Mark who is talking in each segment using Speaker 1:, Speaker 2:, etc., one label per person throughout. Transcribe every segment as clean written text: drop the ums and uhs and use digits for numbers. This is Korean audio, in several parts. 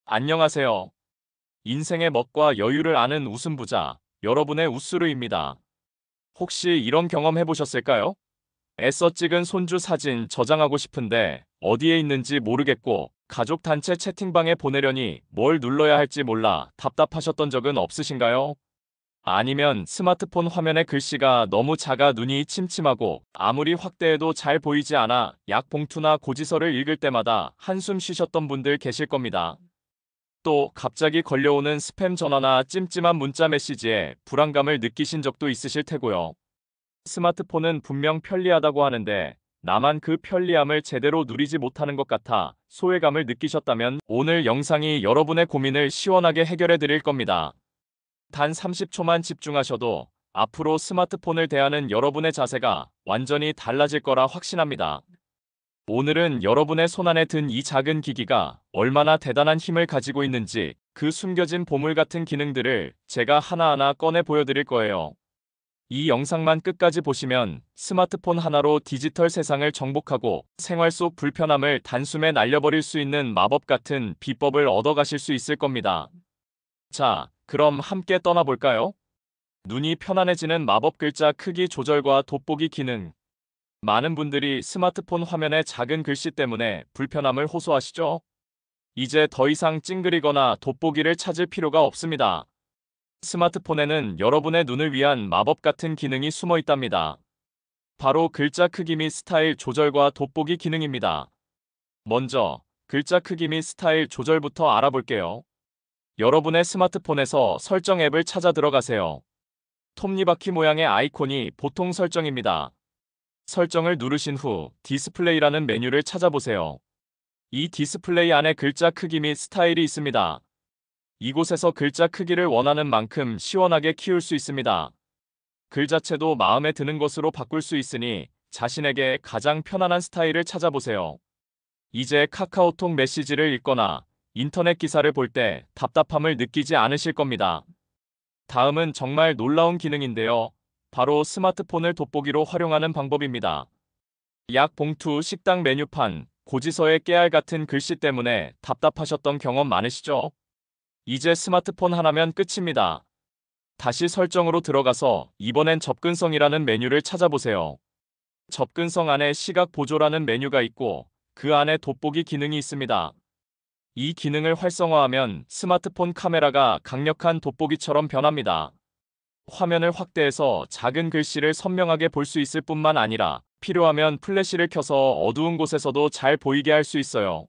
Speaker 1: 안녕하세요. 인생의 멋과 여유를 아는 웃음부자, 여러분의 우스루입니다. 혹시 이런 경험 해보셨을까요? 애써 찍은 손주 사진 저장하고 싶은데 어디에 있는지 모르겠고 가족 단체 채팅방에 보내려니 뭘 눌러야 할지 몰라 답답하셨던 적은 없으신가요? 아니면 스마트폰 화면의 글씨가 너무 작아 눈이 침침하고 아무리 확대해도 잘 보이지 않아 약 봉투나 고지서를 읽을 때마다 한숨 쉬셨던 분들 계실 겁니다. 또 갑자기 걸려오는 스팸 전화나 찜찜한 문자 메시지에 불안감을 느끼신 적도 있으실 테고요. 스마트폰은 분명 편리하다고 하는데 나만 그 편리함을 제대로 누리지 못하는 것 같아 소외감을 느끼셨다면 오늘 영상이 여러분의 고민을 시원하게 해결해 드릴 겁니다. 단 30초만 집중하셔도 앞으로 스마트폰을 대하는 여러분의 자세가 완전히 달라질 거라 확신합니다. 오늘은 여러분의 손안에 든 이 작은 기기가 얼마나 대단한 힘을 가지고 있는지 그 숨겨진 보물 같은 기능들을 제가 하나하나 꺼내 보여드릴 거예요. 이 영상만 끝까지 보시면 스마트폰 하나로 디지털 세상을 정복하고 생활 속 불편함을 단숨에 날려버릴 수 있는 마법 같은 비법을 얻어가실 수 있을 겁니다. 자, 그럼 함께 떠나볼까요? 눈이 편안해지는 마법 글자 크기 조절과 돋보기 기능. 많은 분들이 스마트폰 화면의 작은 글씨 때문에 불편함을 호소하시죠? 이제 더 이상 찡그리거나 돋보기를 찾을 필요가 없습니다. 스마트폰에는 여러분의 눈을 위한 마법 같은 기능이 숨어 있답니다. 바로 글자 크기 및 스타일 조절과 돋보기 기능입니다. 먼저 글자 크기 및 스타일 조절부터 알아볼게요. 여러분의 스마트폰에서 설정 앱을 찾아 들어가세요. 톱니바퀴 모양의 아이콘이 보통 설정입니다. 설정을 누르신 후 디스플레이라는 메뉴를 찾아보세요. 이 디스플레이 안에 글자 크기 및 스타일이 있습니다. 이곳에서 글자 크기를 원하는 만큼 시원하게 키울 수 있습니다. 글자체도 마음에 드는 것으로 바꿀 수 있으니 자신에게 가장 편안한 스타일을 찾아보세요. 이제 카카오톡 메시지를 읽거나 인터넷 기사를 볼 때 답답함을 느끼지 않으실 겁니다. 다음은 정말 놀라운 기능인데요. 바로 스마트폰을 돋보기로 활용하는 방법입니다. 약 봉투, 식당 메뉴판, 고지서의 깨알 같은 글씨 때문에 답답하셨던 경험 많으시죠? 이제 스마트폰 하나면 끝입니다. 다시 설정으로 들어가서 이번엔 접근성이라는 메뉴를 찾아보세요. 접근성 안에 시각 보조라는 메뉴가 있고 그 안에 돋보기 기능이 있습니다. 이 기능을 활성화하면 스마트폰 카메라가 강력한 돋보기처럼 변합니다. 화면을 확대해서 작은 글씨를 선명하게 볼 수 있을 뿐만 아니라 필요하면 플래시를 켜서 어두운 곳에서도 잘 보이게 할 수 있어요.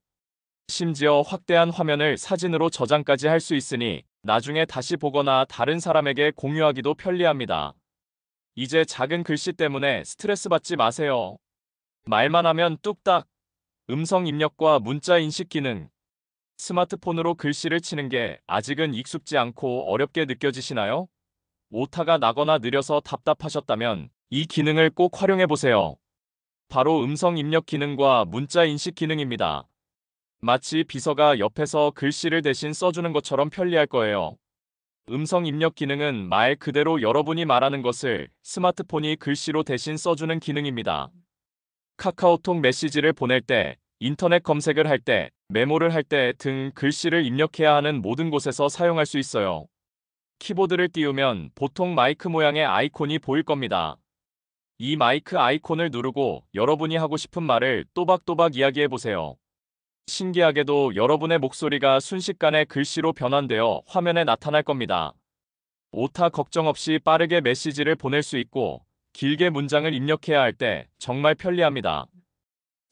Speaker 1: 심지어 확대한 화면을 사진으로 저장까지 할 수 있으니 나중에 다시 보거나 다른 사람에게 공유하기도 편리합니다. 이제 작은 글씨 때문에 스트레스 받지 마세요. 말만 하면 뚝딱. 음성 입력과 문자 인식 기능. 스마트폰으로 글씨를 치는 게 아직은 익숙지 않고 어렵게 느껴지시나요? 오타가 나거나 느려서 답답하셨다면 이 기능을 꼭 활용해 보세요. 바로 음성 입력 기능과 문자 인식 기능입니다. 마치 비서가 옆에서 글씨를 대신 써주는 것처럼 편리할 거예요. 음성 입력 기능은 말 그대로 여러분이 말하는 것을 스마트폰이 글씨로 대신 써주는 기능입니다. 카카오톡 메시지를 보낼 때, 인터넷 검색을 할 때, 메모를 할 때 등 글씨를 입력해야 하는 모든 곳에서 사용할 수 있어요. 키보드를 띄우면 보통 마이크 모양의 아이콘이 보일 겁니다. 이 마이크 아이콘을 누르고 여러분이 하고 싶은 말을 또박또박 이야기해 보세요. 신기하게도 여러분의 목소리가 순식간에 글씨로 변환되어 화면에 나타날 겁니다. 오타 걱정 없이 빠르게 메시지를 보낼 수 있고 길게 문장을 입력해야 할 때 정말 편리합니다.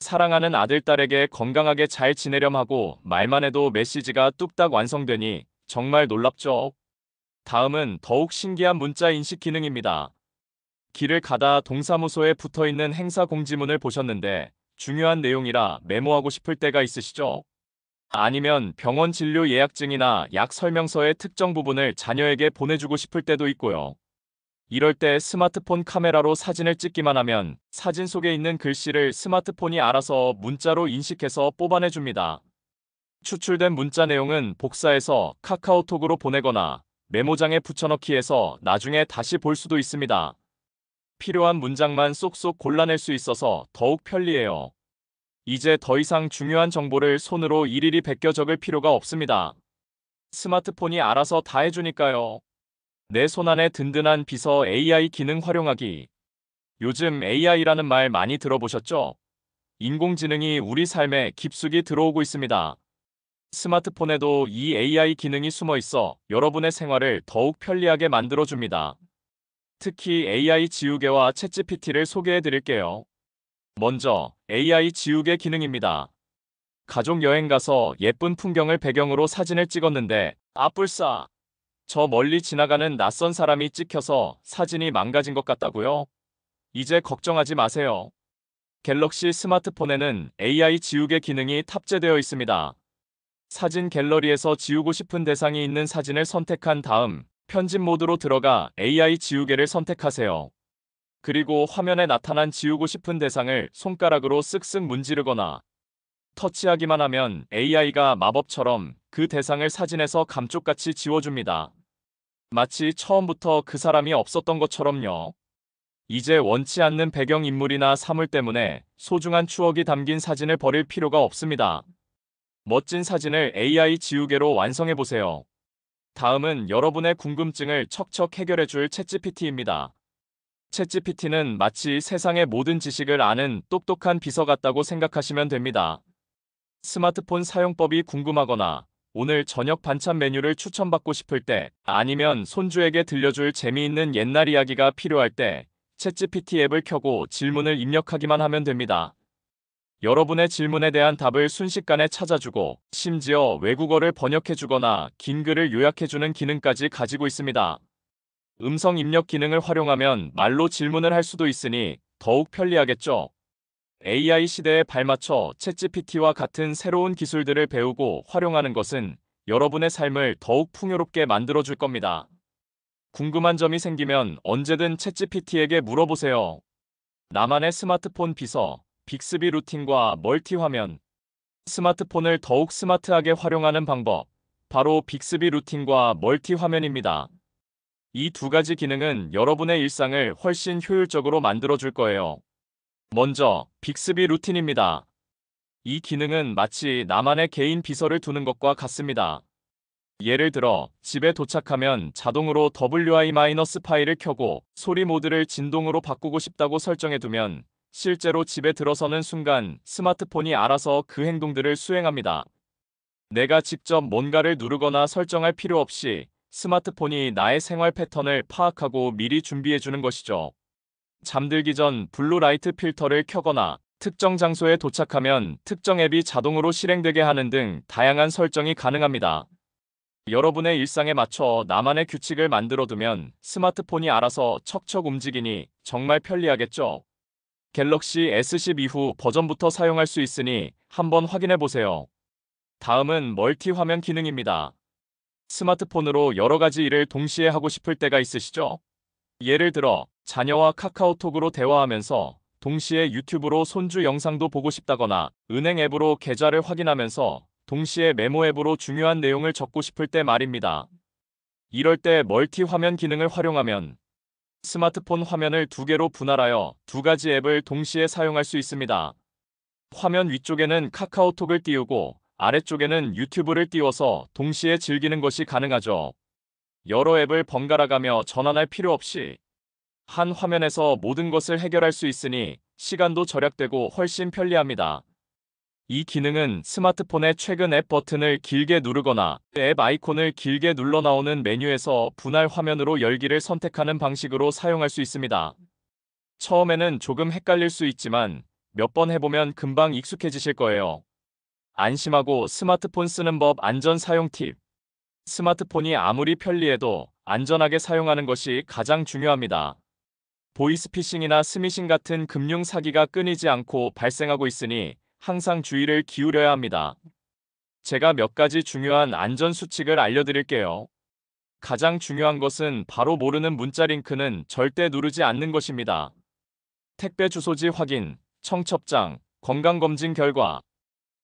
Speaker 1: 사랑하는 아들, 딸에게 건강하게 잘 지내렴 하고 말만 해도 메시지가 뚝딱 완성되니 정말 놀랍죠? 다음은 더욱 신기한 문자 인식 기능입니다. 길을 가다 동사무소에 붙어있는 행사 공지문을 보셨는데 중요한 내용이라 메모하고 싶을 때가 있으시죠? 아니면 병원 진료 예약증이나 약 설명서의 특정 부분을 자녀에게 보내주고 싶을 때도 있고요. 이럴 때 스마트폰 카메라로 사진을 찍기만 하면 사진 속에 있는 글씨를 스마트폰이 알아서 문자로 인식해서 뽑아내줍니다. 추출된 문자 내용은 복사해서 카카오톡으로 보내거나 메모장에 붙여넣기 해서 나중에 다시 볼 수도 있습니다. 필요한 문장만 쏙쏙 골라낼 수 있어서 더욱 편리해요. 이제 더 이상 중요한 정보를 손으로 일일이 베껴 적을 필요가 없습니다. 스마트폰이 알아서 다 해주니까요. 내 손안에 든든한 비서 AI 기능 활용하기. 요즘 AI라는 말 많이 들어보셨죠? 인공지능이 우리 삶에 깊숙이 들어오고 있습니다. 스마트폰에도 이 AI 기능이 숨어 있어 여러분의 생활을 더욱 편리하게 만들어줍니다. 특히 AI 지우개와 챗GPT를 소개해 드릴게요. 먼저 AI 지우개 기능입니다. 가족 여행 가서 예쁜 풍경을 배경으로 사진을 찍었는데 아뿔싸! 저 멀리 지나가는 낯선 사람이 찍혀서 사진이 망가진 것 같다고요? 이제 걱정하지 마세요. 갤럭시 스마트폰에는 AI 지우개 기능이 탑재되어 있습니다. 사진 갤러리에서 지우고 싶은 대상이 있는 사진을 선택한 다음 편집 모드로 들어가 AI 지우개를 선택하세요. 그리고 화면에 나타난 지우고 싶은 대상을 손가락으로 쓱쓱 문지르거나 터치하기만 하면 AI가 마법처럼 그 대상을 사진에서 감쪽같이 지워줍니다. 마치 처음부터 그 사람이 없었던 것처럼요. 이제 원치 않는 배경인물이나 사물 때문에 소중한 추억이 담긴 사진을 버릴 필요가 없습니다. 멋진 사진을 AI 지우개로 완성해보세요. 다음은 여러분의 궁금증을 척척 해결해줄 챗GPT입니다. 챗GPT는 마치 세상의 모든 지식을 아는 똑똑한 비서 같다고 생각하시면 됩니다. 스마트폰 사용법이 궁금하거나 오늘 저녁 반찬 메뉴를 추천받고 싶을 때 아니면 손주에게 들려줄 재미있는 옛날 이야기가 필요할 때 챗GPT 앱을 켜고 질문을 입력하기만 하면 됩니다. 여러분의 질문에 대한 답을 순식간에 찾아주고 심지어 외국어를 번역해주거나 긴 글을 요약해주는 기능까지 가지고 있습니다. 음성 입력 기능을 활용하면 말로 질문을 할 수도 있으니 더욱 편리하겠죠. AI 시대에 발맞춰 챗GPT와 같은 새로운 기술들을 배우고 활용하는 것은 여러분의 삶을 더욱 풍요롭게 만들어줄 겁니다. 궁금한 점이 생기면 언제든 챗GPT에게 물어보세요. 나만의 스마트폰 비서, 빅스비 루틴과 멀티 화면. 스마트폰을 더욱 스마트하게 활용하는 방법. 바로 빅스비 루틴과 멀티 화면입니다. 이 두 가지 기능은 여러분의 일상을 훨씬 효율적으로 만들어줄 거예요. 먼저, 빅스비 루틴입니다. 이 기능은 마치 나만의 개인 비서를 두는 것과 같습니다. 예를 들어, 집에 도착하면 자동으로 WI- 파일을 켜고 소리 모드를 진동으로 바꾸고 싶다고 설정해두면 실제로 집에 들어서는 순간 스마트폰이 알아서 그 행동들을 수행합니다. 내가 직접 뭔가를 누르거나 설정할 필요 없이 스마트폰이 나의 생활 패턴을 파악하고 미리 준비해주는 것이죠. 잠들기 전 블루라이트 필터를 켜거나 특정 장소에 도착하면 특정 앱이 자동으로 실행되게 하는 등 다양한 설정이 가능합니다. 여러분의 일상에 맞춰 나만의 규칙을 만들어두면 스마트폰이 알아서 척척 움직이니 정말 편리하겠죠. 갤럭시 S10 이후 버전부터 사용할 수 있으니 한번 확인해보세요. 다음은 멀티 화면 기능입니다. 스마트폰으로 여러 가지 일을 동시에 하고 싶을 때가 있으시죠? 예를 들어 자녀와 카카오톡으로 대화하면서 동시에 유튜브로 손주 영상도 보고 싶다거나 은행 앱으로 계좌를 확인하면서 동시에 메모 앱으로 중요한 내용을 적고 싶을 때 말입니다. 이럴 때 멀티 화면 기능을 활용하면 스마트폰 화면을 두 개로 분할하여 두 가지 앱을 동시에 사용할 수 있습니다. 화면 위쪽에는 카카오톡을 띄우고 아래쪽에는 유튜브를 띄워서 동시에 즐기는 것이 가능하죠. 여러 앱을 번갈아 가며 전환할 필요 없이 한 화면에서 모든 것을 해결할 수 있으니 시간도 절약되고 훨씬 편리합니다. 이 기능은 스마트폰의 최근 앱 버튼을 길게 누르거나 앱 아이콘을 길게 눌러 나오는 메뉴에서 분할 화면으로 열기를 선택하는 방식으로 사용할 수 있습니다. 처음에는 조금 헷갈릴 수 있지만 몇 번 해보면 금방 익숙해지실 거예요. 안심하고 스마트폰 쓰는 법 안전 사용 팁. 스마트폰이 아무리 편리해도 안전하게 사용하는 것이 가장 중요합니다. 보이스피싱이나 스미싱 같은 금융 사기가 끊이지 않고 발생하고 있으니 항상 주의를 기울여야 합니다. 제가 몇 가지 중요한 안전 수칙을 알려드릴게요. 가장 중요한 것은 바로 모르는 문자 링크는 절대 누르지 않는 것입니다. 택배 주소지 확인, 청첩장, 건강검진 결과,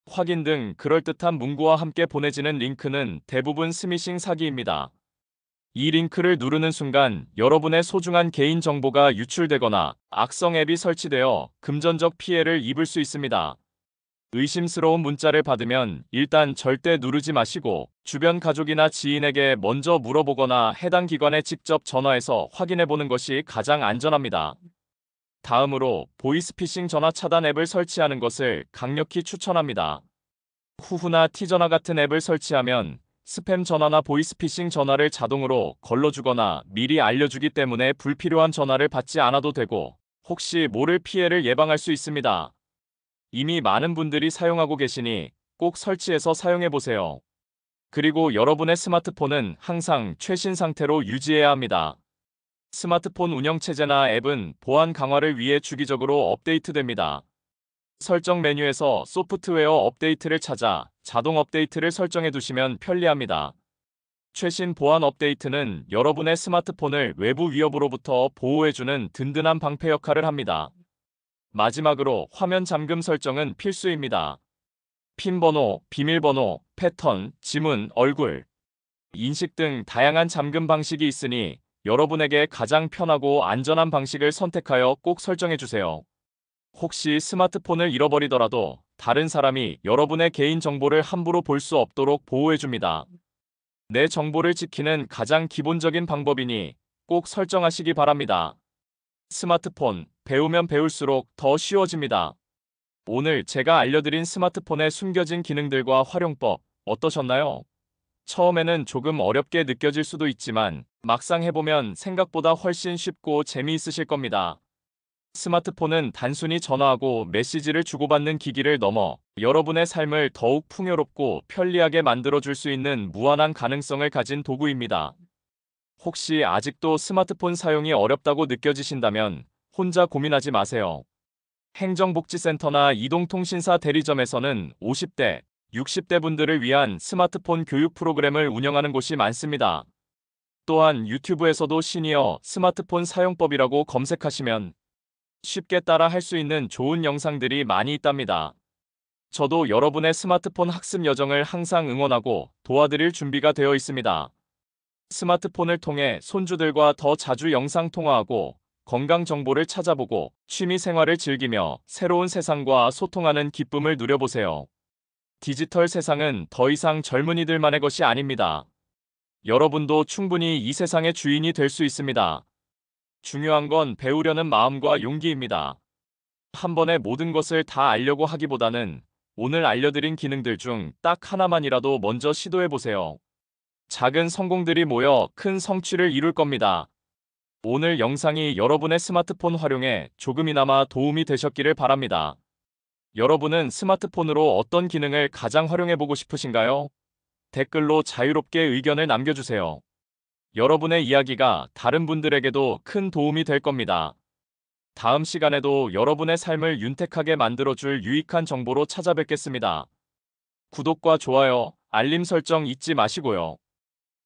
Speaker 1: 확인 등 그럴듯한 문구와 함께 보내지는 링크는 대부분 스미싱 사기입니다. 이 링크를 누르는 순간 여러분의 소중한 개인정보가 유출되거나 악성 앱이 설치되어 금전적 피해를 입을 수 있습니다. 의심스러운 문자를 받으면 일단 절대 누르지 마시고 주변 가족이나 지인에게 먼저 물어보거나 해당 기관에 직접 전화해서 확인해 보는 것이 가장 안전합니다. 다음으로 보이스피싱 전화 차단 앱을 설치하는 것을 강력히 추천합니다. 후후나 티전화 같은 앱을 설치하면 스팸 전화나 보이스피싱 전화를 자동으로 걸러주거나 미리 알려주기 때문에 불필요한 전화를 받지 않아도 되고 혹시 모를 피해를 예방할 수 있습니다. 이미 많은 분들이 사용하고 계시니 꼭 설치해서 사용해보세요. 그리고 여러분의 스마트폰은 항상 최신 상태로 유지해야 합니다. 스마트폰 운영체제나 앱은 보안 강화를 위해 주기적으로 업데이트됩니다. 설정 메뉴에서 소프트웨어 업데이트를 찾아 자동 업데이트를 설정해 두시면 편리합니다. 최신 보안 업데이트는 여러분의 스마트폰을 외부 위협으로부터 보호해주는 든든한 방패 역할을 합니다. 마지막으로 화면 잠금 설정은 필수입니다. 핀 번호, 비밀번호, 패턴, 지문, 얼굴, 인식 등 다양한 잠금 방식이 있으니 여러분에게 가장 편하고 안전한 방식을 선택하여 꼭 설정해주세요. 혹시 스마트폰을 잃어버리더라도 다른 사람이 여러분의 개인 정보를 함부로 볼 수 없도록 보호해줍니다. 내 정보를 지키는 가장 기본적인 방법이니 꼭 설정하시기 바랍니다. 스마트폰, 배우면 배울수록 더 쉬워집니다. 오늘 제가 알려드린 스마트폰의 숨겨진 기능들과 활용법 어떠셨나요? 처음에는 조금 어렵게 느껴질 수도 있지만 막상 해보면 생각보다 훨씬 쉽고 재미있으실 겁니다. 스마트폰은 단순히 전화하고 메시지를 주고받는 기기를 넘어 여러분의 삶을 더욱 풍요롭고 편리하게 만들어줄 수 있는 무한한 가능성을 가진 도구입니다. 혹시 아직도 스마트폰 사용이 어렵다고 느껴지신다면 혼자 고민하지 마세요. 행정복지센터나 이동통신사 대리점에서는 50대, 60대 분들을 위한 스마트폰 교육 프로그램을 운영하는 곳이 많습니다. 또한 유튜브에서도 시니어 스마트폰 사용법이라고 검색하시면 쉽게 따라 할 수 있는 좋은 영상들이 많이 있답니다. 저도 여러분의 스마트폰 학습 여정을 항상 응원하고 도와드릴 준비가 되어 있습니다. 스마트폰을 통해 손주들과 더 자주 영상 통화하고 건강 정보를 찾아보고 취미 생활을 즐기며 새로운 세상과 소통하는 기쁨을 누려보세요. 디지털 세상은 더 이상 젊은이들만의 것이 아닙니다. 여러분도 충분히 이 세상의 주인이 될 수 있습니다. 중요한 건 배우려는 마음과 용기입니다. 한 번에 모든 것을 다 알려고 하기보다는 오늘 알려드린 기능들 중 딱 하나만이라도 먼저 시도해보세요. 작은 성공들이 모여 큰 성취를 이룰 겁니다. 오늘 영상이 여러분의 스마트폰 활용에 조금이나마 도움이 되셨기를 바랍니다. 여러분은 스마트폰으로 어떤 기능을 가장 활용해보고 싶으신가요? 댓글로 자유롭게 의견을 남겨주세요. 여러분의 이야기가 다른 분들에게도 큰 도움이 될 겁니다. 다음 시간에도 여러분의 삶을 윤택하게 만들어줄 유익한 정보로 찾아뵙겠습니다. 구독과 좋아요, 알림 설정 잊지 마시고요.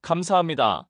Speaker 1: 감사합니다.